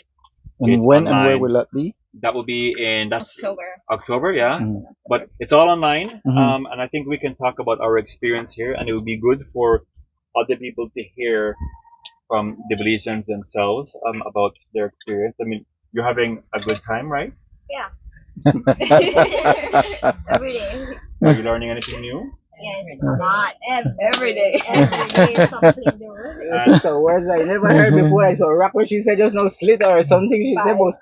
And when and where will that be? That will be in October. October, yeah. But it's all online, and I think we can talk about our experience here, and it would be good for other people to hear from the Belizeans themselves about their experience. I mean, you're having a good time, right? Yeah. Every day. Are you learning anything new? Yes, a lot. Every day. Every day is something new. So words I never heard before. I saw rock when she said just no slit or something. She said, but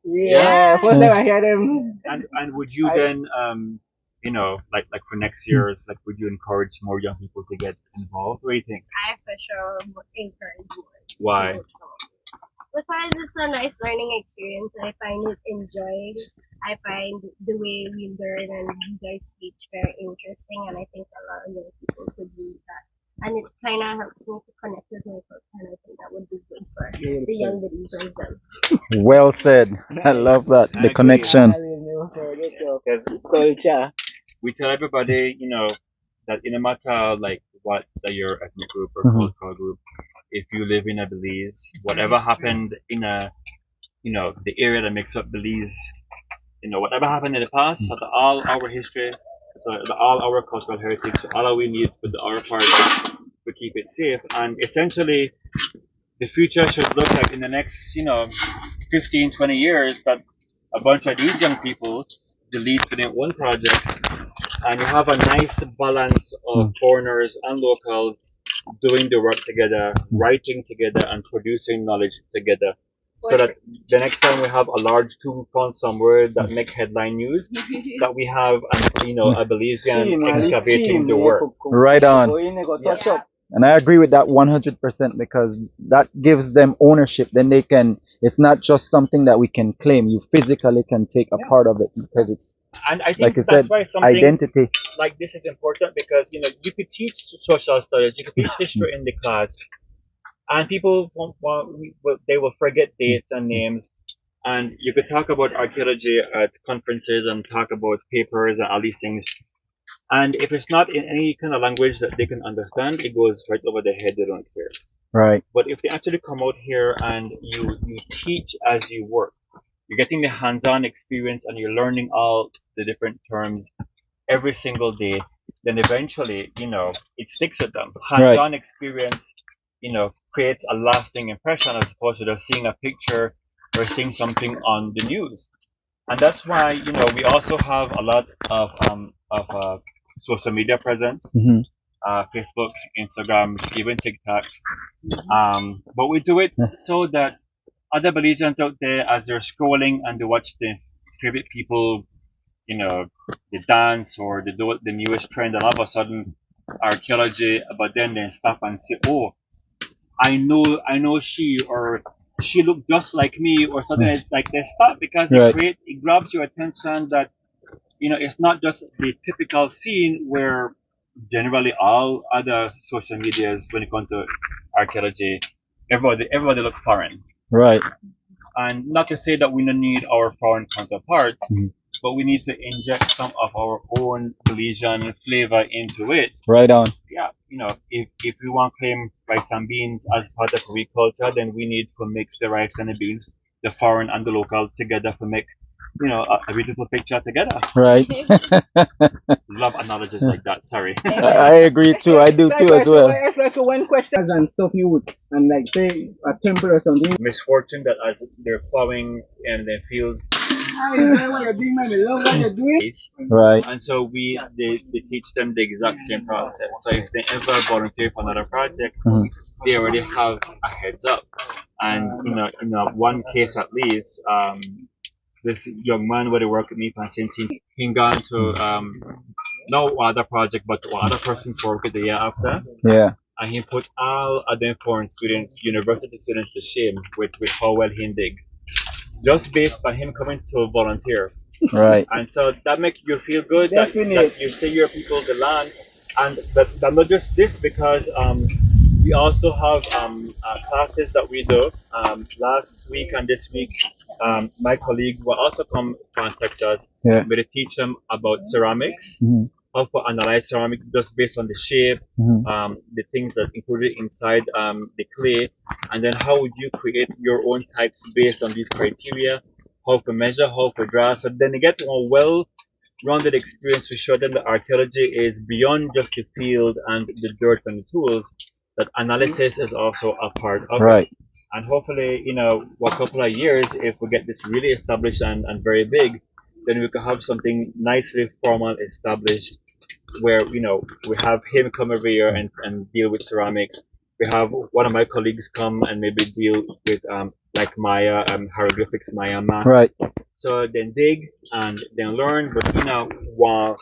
yeah, first time I hear them. And would you then, like for next year's, like, would you encourage more young people to get involved? What do you think? I for sure would encourage more. Why? Because it's a nice learning experience. I find it enjoying. I find the way we learn and you guys teach very interesting, and I think a lot of young people could use that. And it kind of helps me to connect with my culture, and I think that would be good for the young Belizeans then. Well said. I love that. The connection. Because culture. We tell everybody, that in no matter like what your ethnic group or cultural group, if you live in a Belize, whatever happened in the area that makes up Belize, whatever happened in the past, that's all our history, so all our cultural heritage, so all we need to do our part to keep it safe. And essentially, the future should look like in the next, 15, 20 years, that a bunch of these young people delete within one project, and you have a nice balance of foreigners and locals doing the work together, writing together, and producing knowledge together. So that the next time we have a large tomb found somewhere that make headline news, that we have a Belizean excavating the work. Right on. And I agree with that 100% because that gives them ownership. Then they can, it's not just something that we can claim. You physically can take a part of it because it's, and I think like you that's said, why identity. Like this is important, because you could teach social studies, you could teach history in the class, and people they will forget dates and names. And you could talk about archaeology at conferences and talk about papers and all these things, And if it's not in any kind of language that they can understand, it goes right over their head. They don't care. Right. But if they actually come out here and you teach as you work, you're getting the hands-on experience and you're learning all the different terms every single day, then eventually, it sticks with them. Right. Hands-on experience, creates a lasting impression as opposed to just seeing a picture or seeing something on the news. And that's why, we also have a lot of social media presence, Hmm. Facebook, Instagram, even TikTok. But we do it so that other Belizeans out there, as they're scrolling and they watch the favorite people, they dance or they do the newest trend, and all of a sudden archaeology, but then they stop and say, "Oh, I know she, or she looked just like me," or something. It's like they stop because Right. it grabs your attention that it's not just the typical scene where generally all other social medias when it comes to archaeology, everybody look foreign. Right. And not to say that we don't need our foreign counterparts, Mhm. but we need to inject some of our own Belizean flavor into it. Right on. Yeah, if we want to claim rice and beans as part of we culture, then we need to mix the rice and the beans, the foreign and the local together to make, a beautiful picture together. Right. Love analogies like that. Sorry. I agree too. I do too as well. So one question and stuff you would, and like say a temple or something. Misfortune that as they're plowing in the fields, I enjoy what you're doing, man. I love what you're doing. Right. and so they teach them the exact same process. So if they ever volunteer for another project, Mhm. they already have a heads up. And in one case at least, this young man where they work with me for since he gone to no other project but one other person for work the year after, Yeah. and he put all other foreign students, university students, to shame with how well he dig, just based on him coming to volunteer. Right. And so that makes you feel good Definitely. that you say your people the land, and that not just this, because we also have classes that we do. Last week and this week, my colleague will also come contact us. Yeah. We're to teach them about ceramics, Mhm. how to analyze ceramic just based on the shape, Mhm. the things that included inside the clay, and then how would you create your own types based on these criteria, how to measure, how to draw. So then they get a well-rounded experience to show them that archaeology is beyond just the field and the dirt and the tools, that analysis is also a part of it. Right. And hopefully, a couple of years, if we get this really established and very big, then we can have something nicely formal established where, we have him come every year and deal with ceramics. We have one of my colleagues come and maybe deal with like Maya, hieroglyphics, Maya math. Right. So then dig and then learn, but one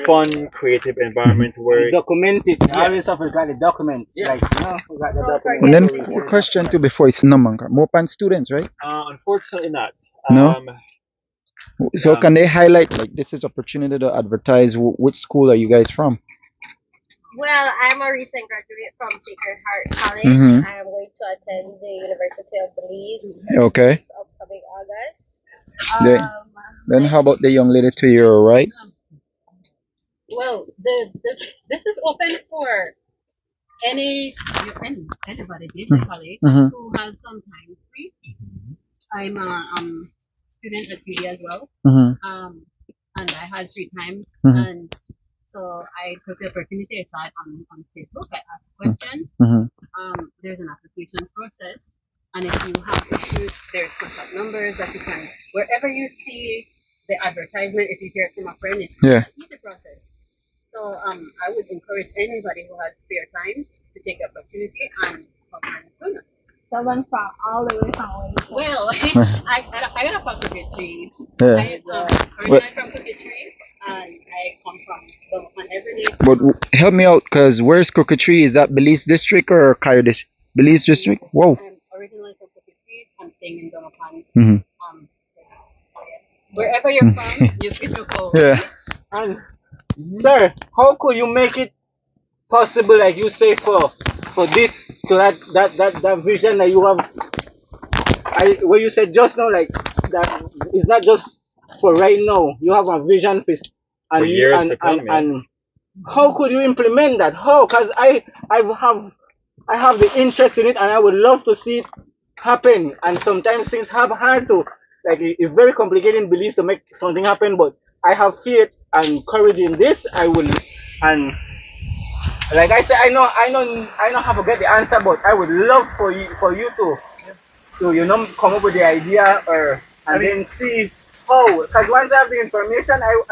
fun, creative environment where Document it. I always have to got the documents. Yeah. Like, we got the documents. And then So we one say- question too before it's no longer more pan students, right? unfortunately not. No? Um, So can they highlight like this is opportunity to advertise which school are you guys from? Well, I'm a recent graduate from Sacred Heart College. Mhm. I am going to attend the University of Belize Okay. this upcoming August. Then- Then how about the young lady to your right? Well, this is open for anybody basically Mhm. who has some time free. I'm a student at UD as well, Mhm. and I had free time, Mhm. and so I took the opportunity. I saw it on Facebook. I asked questions. Mhm. There's an application process, and if you have issues, there's contact numbers that you can, wherever you see the advertisement, if you hear it from a friend, it's Yeah. an easy process. So I would encourage anybody who has spare time to take the opportunity and come and join us. Someone from all the way from Well, I got a from Crooked Tree. Yeah. I originally from Crooked Tree, and I come from Donovan Everly. But help me out, cause where's Crooked Tree? Is that Belize District or Cayo District? Belize District. Whoa. I'm originally from Crooked Tree. I'm staying in Donovan. Mhm. Wherever you're from, you get your call. Yeah. And sir, how could you make it possible, like you say, for this to that vision that you have? What you said just now, like that, it's not just for right now. You have a vision for, For years to come, yeah. and how could you implement that? How? Because I have the interest in it, and I would love to see it happen. And sometimes things have hard to, like, it's very complicated in Belize to make something happen. But I have faith and courage in this. I will, and like I said, I know how to get the answer, but I would love for you to come up with the idea, or and then see how. Because once I have the information, I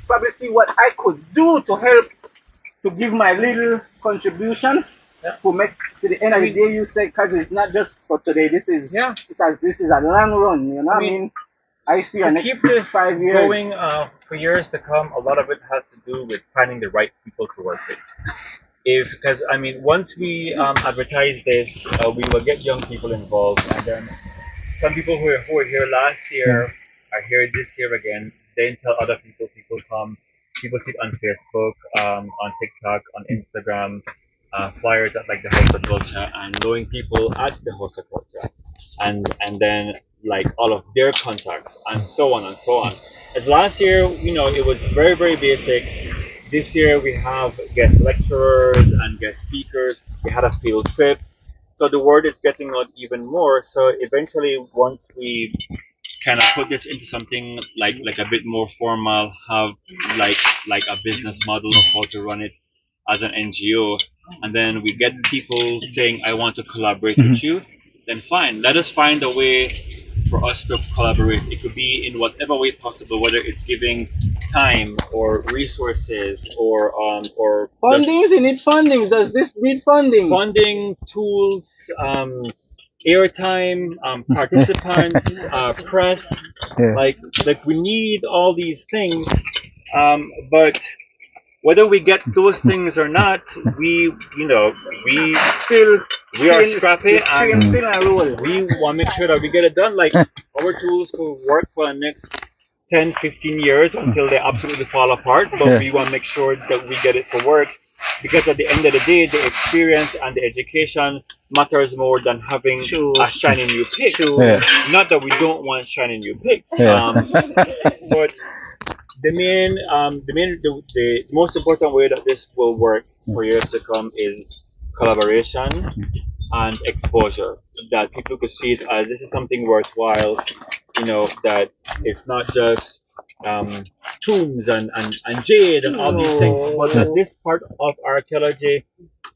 probably see what I could do to help to give my little contribution to make to the end of the day. You say, because it's not just for today. This is because this is a long run. You know what I mean? I see a To next keep this 5 years going for years to come, a lot of it has to do with finding the right people to work with. Because I mean, once we advertise this, we will get young people involved, and then some people who were here last year are here this year again. Then tell other people. People come. People see it on Facebook, on TikTok, on Instagram, flyers at like the horticulture, and knowing people at the horticulture, and then like all of their contacts, and so on and so on. As last year, it was very basic. This year we have guest lecturers and guest speakers. We had a field trip, so the word is getting out even more. So eventually, once we kind of put this into something like a bit more formal, have like a business model of how to run it as an NGO, and then we get people saying, "I want to collaborate with you," then fine. Let us find a way for us to collaborate. It could be in whatever way possible, whether it's giving time or resources or fundings. You need funding. Does this need funding? funding, tools, airtime, participants, press. Yeah. Like we need all these things, but whether we get those things or not, we Still, we are scrappy, and still a role. we want to make sure that we get it done. Like our tools will work for the next 10, 15 years until they absolutely fall apart, but we want to make sure that we get it to work, because at the end of the day, the experience and the education matters more than having a shiny new pick. Yeah. Not that we don't want shiny new picks, Yeah. but the most important way that this will work for years to come is collaboration and exposure. That people could see it as this is something worthwhile. That it's not just tombs and jade and all these things, but that this part of archaeology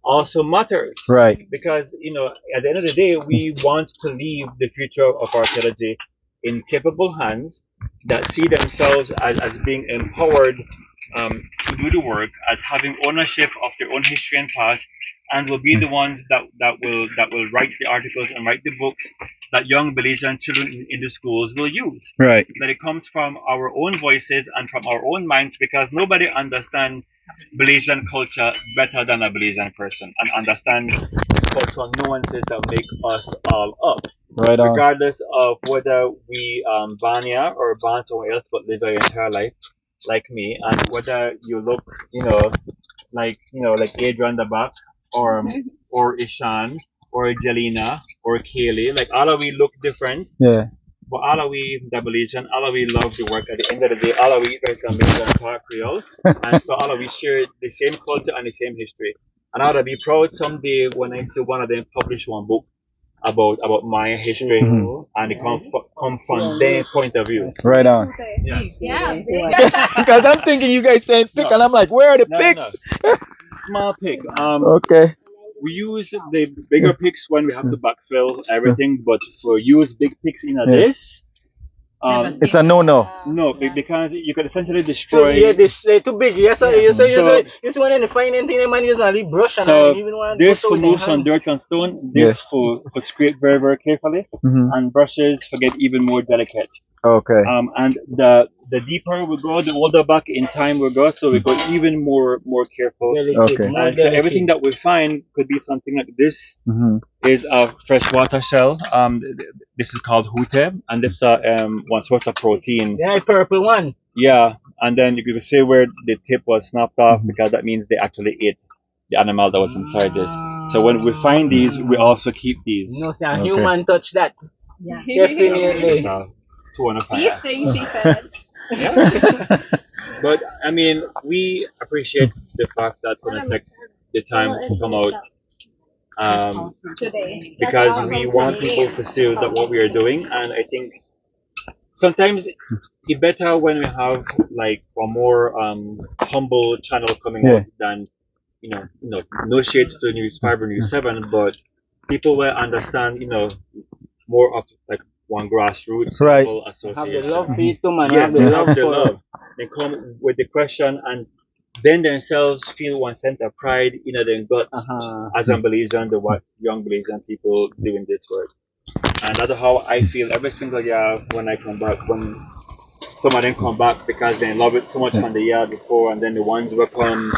also matters. Right. Because at the end of the day, we want to leave the future of archaeology in capable hands that see themselves as being empowered to do the work, as having ownership of their own history and past, and will be the ones that will write the articles and write the books that young Belizean children in the schools will use. Right. That it comes from our own voices and from our own minds, because nobody understands Belizean culture better than a Belizean person, and understand cultural nuances that make us all up. Right on. Regardless of whether we Banya or born somewhere else but live your entire life, like me, and whether you look, like Adrian the back, or Ishan, or Jelena, or Kaylee, like all of we look different, Yeah. but all of we the Belizean, all of we love the work. At the end of the day, all of we is amazing talk Creole, and so all of we share the same culture and the same history. And I'll be proud someday when I see one of them publish one book about Maya history, and it come from their point of view. Right on. Yeah. Because I'm thinking you guys saying pick, and I'm like, where are the picks? Small pick. Okay. We use the bigger picks when we have to backfill everything, but for use big picks in this, It's a no-no. no, because you can essentially So, destroy. yeah, they're too big. Yes, sir. You see when they find anything, they man use a brush and So even one. this for moves on dirt and stone. This for scrape very carefully, and brushes for get even more delicate. Okay. And the deeper we go, the older back in time we go, so we go even more careful. Okay. And so everything that we find could be something like this. Is a freshwater shell. This is called hute, and this one source of protein. Yeah, purple one. Yeah, and then you could say where the tip was snapped off, because that means they actually ate the animal that was inside this. So when we find these, we also keep these. No, sir, human touch that. Yeah. Definitely. So, 205. These things, he said. But I mean, we appreciate the fact that Connect take the time to come out Today. because we want people to see that what we are doing, and I think sometimes it's better when we have like a more humble channel coming Yeah. out than no shade to News 5 or News 7, but people will understand more of like one grassroots Right. level Have the association. love for it too, man. Yes, Have they the have love the for love. They come with the question and then themselves feel one sense of pride in their guts as a Belizean, the what young Belizean people doing this work. And that's how I feel every single year when I come back, when some of them come back because they love it so much from the year before, and then the ones who come,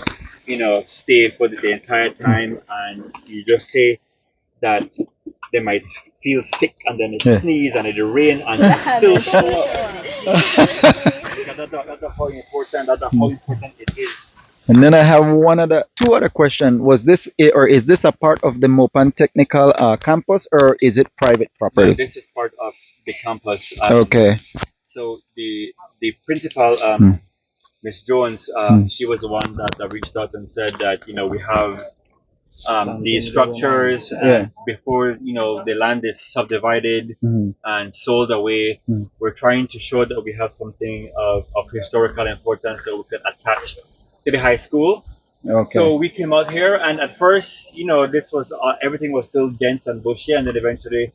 stay for the entire time, and you just say that they might feel sick and then they Yeah. sneeze and it rain and they still show up. Because that's how important it is. And then I have two other questions. Was this or is this a part of the Mopan Technical campus, or is it private No, property? this is part of the campus. Okay. So the principal, Mm. Miss Jones, she was the one that reached out and said that we have these structures and before the land is subdivided Mhm. and sold away, Mm. we're trying to show that we have something of historical importance that we could attach to the high school. Okay. So we came out here, and at first, this was everything was still dense and bushy, and then eventually,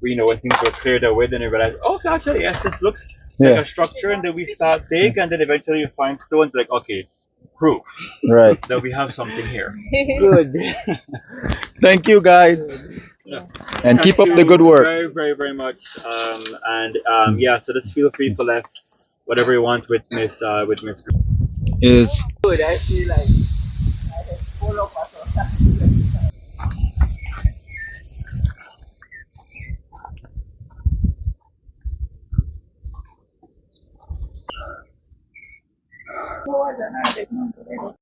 when things were cleared away, then we realized, oh, actually, yes, this looks like Yeah. a structure, and then we start dig, and then eventually you find stones, like, okay, proof Right. that we have something here. Good. Thank you, guys, and keep up Thank the you good work. very, very, very much. Yeah, so just feel free to left whatever you want with Miss. Is Good. I feel like